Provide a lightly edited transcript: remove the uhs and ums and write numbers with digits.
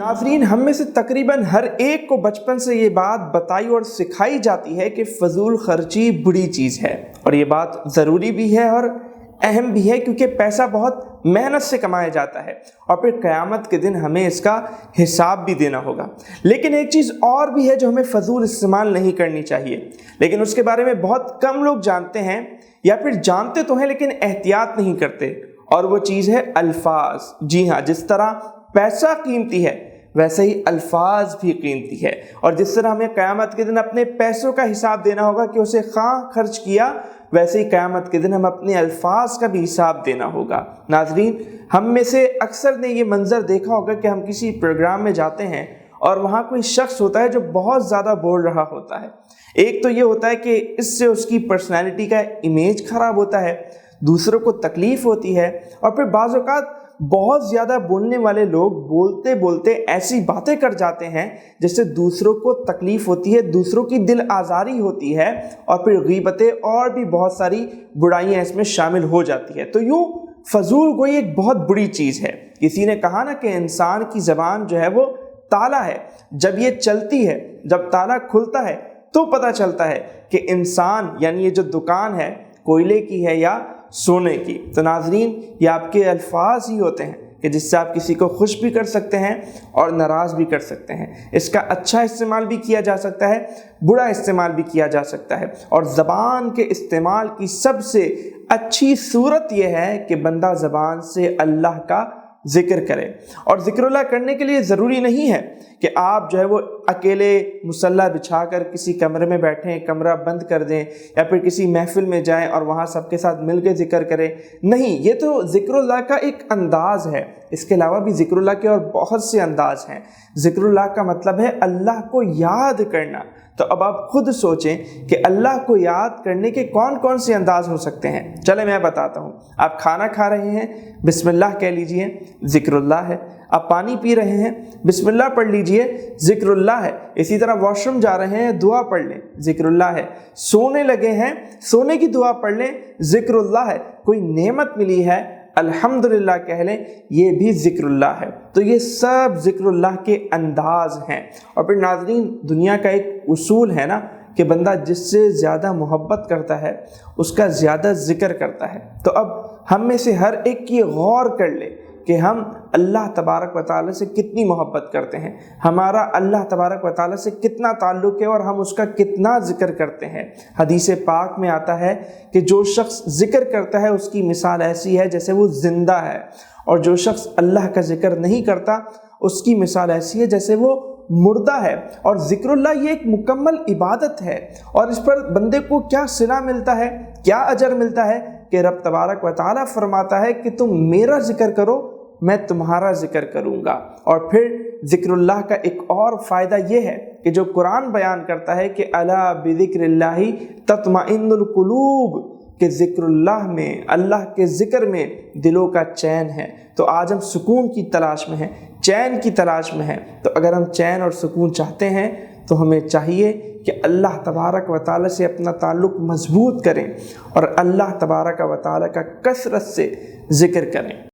नाज़रीन, हम में से तकरीबन हर एक को बचपन से ये बात बताई और सिखाई जाती है कि फ़जूल खर्ची बुरी चीज़ है, और ये बात ज़रूरी भी है और अहम भी है, क्योंकि पैसा बहुत मेहनत से कमाया जाता है और फिर क़यामत के दिन हमें इसका हिसाब भी देना होगा। लेकिन एक चीज़ और भी है जो हमें फ़जूल इस्तेमाल नहीं करनी चाहिए, लेकिन उसके बारे में बहुत कम लोग जानते हैं, या फिर जानते तो हैं लेकिन एहतियात नहीं करते, और वो चीज़ है अल्फाज। जी हाँ, जिस तरह पैसा कीमती है वैसे ही अल्फाज भी कीमती है, और जिस तरह हमें क़यामत के दिन अपने पैसों का हिसाब देना होगा कि उसे कहाँ खर्च किया, वैसे ही क़यामत के दिन हम अपने अल्फाज का भी हिसाब देना होगा। नाज़रीन, हम में से अक्सर ने ये मंज़र देखा होगा कि हम किसी प्रोग्राम में जाते हैं और वहाँ कोई शख्स होता है जो बहुत ज़्यादा बोल रहा होता है। एक तो ये होता है कि इससे उसकी पर्सनैलिटी का इमेज ख़राब होता है, दूसरों को तकलीफ़ होती है, और फिर बाज़ औक़ात बहुत ज़्यादा बोलने वाले लोग बोलते बोलते ऐसी बातें कर जाते हैं जिससे दूसरों को तकलीफ़ होती है, दूसरों की दिल आज़ारी होती है, और फिर गीबतें और भी बहुत सारी बुराइयां इसमें शामिल हो जाती है। तो यूँ फजूल गोई एक बहुत बुरी चीज़ है। किसी ने कहा ना कि इंसान की ज़बान जो है वो ताला है, जब ये चलती है, जब ताला खुलता है तो पता चलता है कि इंसान यानी ये जो दुकान है कोयले की है या सोने की। तो नाज़रीन, ये आपके अल्फाज ही होते हैं कि जिससे आप किसी को खुश भी कर सकते हैं और नाराज़ भी कर सकते हैं। इसका अच्छा इस्तेमाल भी किया जा सकता है, बुरा इस्तेमाल भी किया जा सकता है, और ज़बान के इस्तेमाल की सबसे अच्छी सूरत यह है कि बंदा ज़बान से अल्लाह का ज़िक्र करे। और ज़िक्रुल्लाह करने के लिए ज़रूरी नहीं है कि आप जो है वो अकेले मुसल्ला बिछाकर किसी कमरे में बैठें, कमरा बंद कर दें, या फिर किसी महफिल में जाएं और वहाँ सबके साथ मिल के ज़िक्र करें। नहीं, ये तो ज़िक्रुल्लाह का एक अंदाज़ है। इसके अलावा भी ज़िक्रुल्लाह के और बहुत से अंदाज़ हैं। ज़िक्रुल्लाह का मतलब है अल्लाह को याद करना। तो अब आप खुद सोचें कि अल्लाह को याद करने के कौन कौन से अंदाज़ हो सकते हैं। चले मैं बताता हूँ। आप खाना खा रहे हैं, बिस्मिल्लाह कह लीजिए, ज़िक्रुल्लाह है। आप पानी पी रहे हैं, बिस्मिल्लाह पढ़ लीजिए, ज़िक्रुल्लाह है। इसी तरह वॉशरूम जा रहे हैं, दुआ पढ़ लें, ज़िक्रुल्लाह है। सोने लगे हैं, सोने की दुआ पढ़ लें, ज़िक्रुल्लाह है। कोई नेमत मिली है, अल्हम्दुलिल्लाह कह लें, ये भी ज़िक्रुल्लाह है। तो ये सब ज़िक्रुल्लाह के अंदाज़ हैं। और फिर नाज़रीन, दुनिया का एक उसूल है ना कि बंदा जिससे ज़्यादा मोहब्बत करता है उसका ज़्यादा ज़िक्र करता है। तो अब हम में से हर एक की गौर कर ले कि हम अल्लाह तबारक व तआला से कितनी मोहब्बत करते हैं, हमारा अल्लाह तबारक व तआला से कितना ताल्लुक़ है और हम उसका कितना ज़िक्र करते हैं। हदीस पाक में आता है कि जो शख्स ज़िक्र करता है उसकी मिसाल ऐसी है जैसे वो ज़िंदा है, और जो शख्स अल्लाह का ज़िक्र नहीं करता उसकी मिसाल ऐसी है जैसे वो मुर्दा है। और ज़िक्रुल्लाह ये एक मुकम्मल इबादत है, और इस पर बंदे को क्या सिला मिलता है, क्या अजर मिलता है कि रब तबारक व तआला फरमाता है कि तुम मेरा ज़िक्र करो, मैं तुम्हारा ज़िक्र करूँगा। और फिर ज़िक्रुल्लाह का एक और फ़ायदा ये है कि जो कुरान बयान करता है कि अला बिज़िक्रिल्लाहि तत्मइन्नुल कुलूब, कि ज़िक्रुल्लाह में, अल्लाह के ज़िक्र में दिलों का चैन है। तो आज हम सुकून की तलाश में हैं, चैन की तलाश में हैं। तो अगर हम चैन और सुकून चाहते हैं तो हमें चाहिए कि अल्लाह तबारक व तआला से अपना ताल्लुक़ मज़बूत करें और अल्लाह तबारक व तआला का कसरत से ज़िक्र करें।